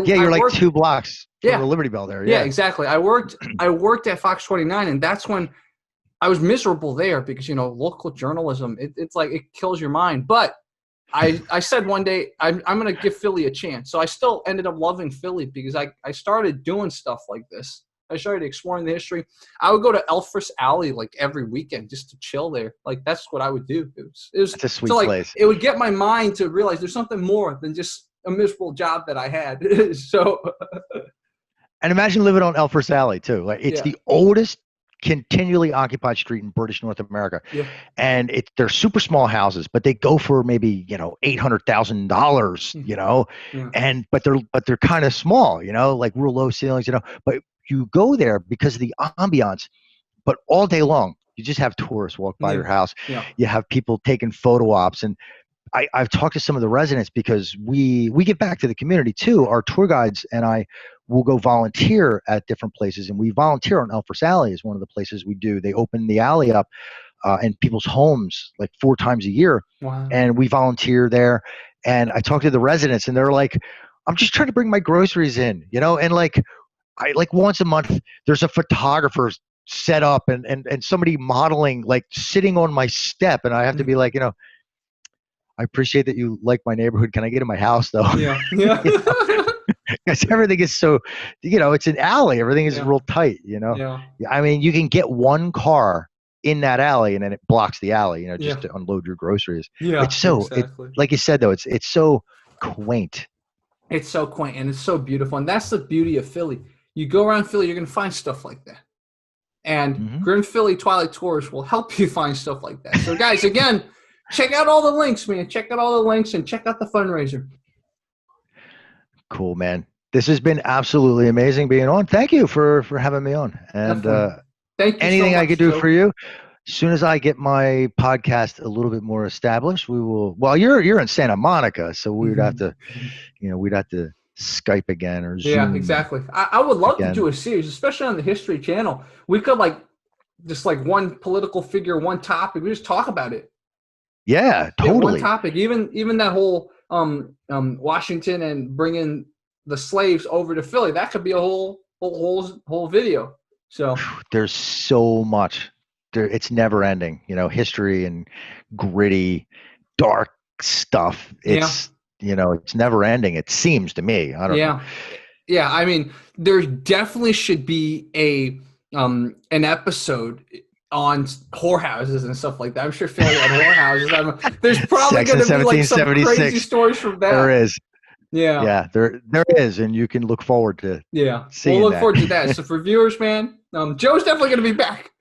S2: You're like 2 blocks from the Liberty Bell there.
S1: Yeah, exactly. I worked at Fox 29, and that's when I was miserable there because, local journalism, it's like it kills your mind. But I said one day, I'm going to give Philly a chance. So I still ended up loving Philly because I started doing stuff like this. I started exploring the history. I would go to Elfress Alley like every weekend just to chill there. Like that's what I would do. It's
S2: a sweet place.
S1: It would get my mind to realize there's something more than just a miserable job that I had.
S2: And imagine living on Elfress Alley too. Like it's the oldest continually occupied street in British North America. Yeah. And they're super small houses, but they go for maybe, $800,000, but they're kind of small, like real low ceilings, but you go there because of the ambiance, but all day long, you just have tourists walk by your house. Yeah. You have people taking photo ops. And I've talked to some of the residents because we give back to the community too. Our tour guides and I will go volunteer at different places, and we volunteer on Elfress Alley is one of the places we do. They open the alley up in people's homes like 4 times a year. Wow. And we volunteer there. And I talk to the residents and they're like, I'm just trying to bring my groceries in, and like once a month, there's a photographer set up and somebody modeling, like sitting on my step. And I have to be like, I appreciate that you like my neighborhood. Can I get in my house though?
S1: Yeah. Yeah.
S2: Because everything is so, it's an alley. Everything is real tight, Yeah. I mean, you can get one car in that alley and then it blocks the alley, just to unload your groceries. Yeah. It's so, like you said though, it's so quaint.
S1: It's so quaint and it's so beautiful. And that's the beauty of Philly. You go around Philly, you're going to find stuff like that. And Grim Philly Twilight Tours will help you find stuff like that. So, guys, again, check out all the links, man. Check out all the links and check out the fundraiser.
S2: Cool, man. This has been absolutely amazing being on. Thank you for having me on. And
S1: thank you
S2: anything
S1: so much,
S2: I could do
S1: Joe.
S2: for you. As soon as I get my podcast a little bit more established, we will. Well, you're in Santa Monica, so we would have to, we'd have to Skype again or Zoom.
S1: Yeah, exactly. I would love to do a series, especially on the History Channel. We could just one political figure, one topic. We just talk about it.
S2: Yeah, totally.
S1: One topic. Even that whole Washington and bringing the slaves over to Philly. That could be a whole video. So
S2: there's so much. It's never ending. History and gritty, dark stuff. It's it's never ending. It seems to me. I don't know.
S1: Yeah. I mean, there definitely should be an episode on whorehouses and stuff like that. I'm sure Philly had whorehouses. There's probably going to be some crazy stories from that.
S2: There is.
S1: Yeah.
S2: Yeah, there is, and you can look forward to.
S1: Yeah,
S2: seeing
S1: we'll look forward to that. So for viewers, man, Joe's definitely going to be back.